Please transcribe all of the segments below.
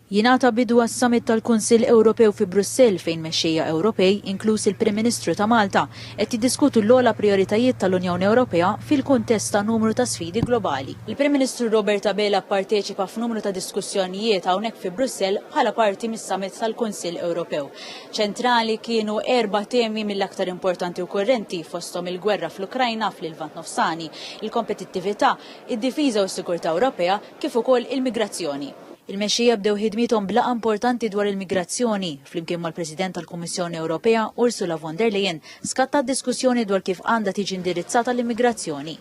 Jingħata bidu għas-summit tal-Kunsill Ewropew fi Brussell fejn mexxejja Ewropej, inkluż il-Prim Ministru ta' Malta, qed jiddiskutu l-ogħla prijoritajiet tal-Unjoni Ewropea fil-kuntest ta' numru ta' sfidi globali. Il-Prim Ministru Robert Abela pparteċipa f'numru ta' diskussjonijiet hawnhekk fi Brussell bħala parti mis-summit tal-Kunsill Ewropew. Ċentrali kienu 4 temi mill-aktar importanti u kurrenti fosthom il-gwerra fl-Ukrajna fl-Lvant Nofsani, il-kompetittività, id-difiża u s-sigurtà Ewropea kif ukoll il-migrazzjoni. Il-mexxejja bdew ħidmithom b'laqgħa importanti dwar il-migrazzjoni flimkien mal-President tal-Kummissjoni Ewropea Ursula von der Leyen skattat diskussjoni dwar kif għandha tiġi indirizzata l-immigrazzjoni.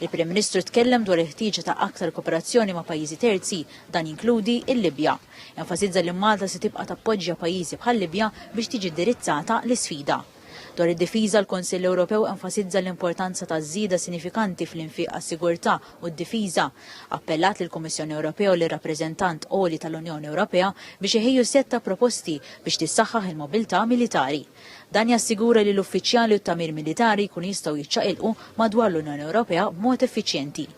Il-Prim Ministru tkellem dwar il-ħtieġa ta' aktar kooperazzjoni ma' pajjiżi terzi, dan jinkludi il-Libja. Enfasizza li Malta se tibqa' tappoġġja pajjiżi bħal-Libja biex tiġi indirizzata l-isfida. Dwar id-difiża l-Kunsill Ewropew enfasizza l-importanza ta' żieda sinifikanti fl-infiq għas-sigurtà u d-difiża. Appellat lill-Kummissjoni Ewropea u lir-rappreżentant Għoli tal-Unjoni Ewropea biex iħejju setta proposti biex tissaħħaħ il-mobilità militari. Dan jassigura li l-uffiċjali u t-tamir militari jkunu jistgħu jiċċaqilqu madwar l-Unjoni Ewropea b'mod effiċjenti.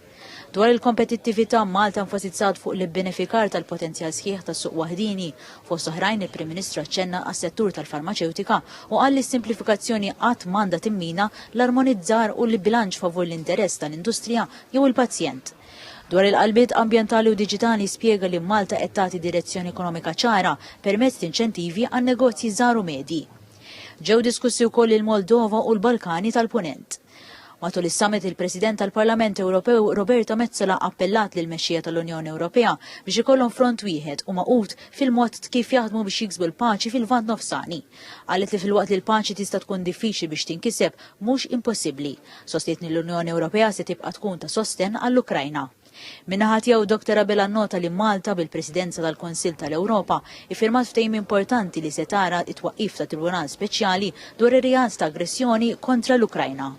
Dwar il-kompetittività Malta enfasizzat fuq l-benefikar tal-potenzjal sħiħ tas-suq waħdini, fost oħrajn il-Prim Ministru aċċenna għas-settur tal-farmaceutika u qal li s-simplifikazzjoni qatt m'għandha timmina l-armonizzar u l-bilanċ favur l-interess tal-industrija jew il-pazjent. Dwar il-qalbiet ambjentali u diġitali spjega li Malta qed tagħti direzzjoni ekonomika ċara permezz inċentivi għan negozji żgħar u medji. Ġew diskussi wkoll il-Moldova u l-Balkani tal-Punent. Matul is-summit il-President tal-Parlament Ewropew Roberta Metsola appellat lil mexxija tal-Unjoni Ewropea biex ikollhom front wieħed u maqut fil-mod kif jaħdmu biex jiksbu l-paċi fil-Lvant Nofsani. Qalet li filwaqt li l-paċi tista' tkun diffiċli biex tinkiseb mhux impossibbli. Sostietni l-Unjoni Ewropea se tibqa' tkun ta' sosten għall-Ukrajna. Min-naħa tiegħu Dr. Abela nnota li Malta bil-Presidenza tal-Kunsill tal-Ewropa iffirmat ftehim importanti li se tara t-twaqqif ta' Tribunal Speċjali dwar ir-reat ta' aggressjoni kontra l-Ukrajna.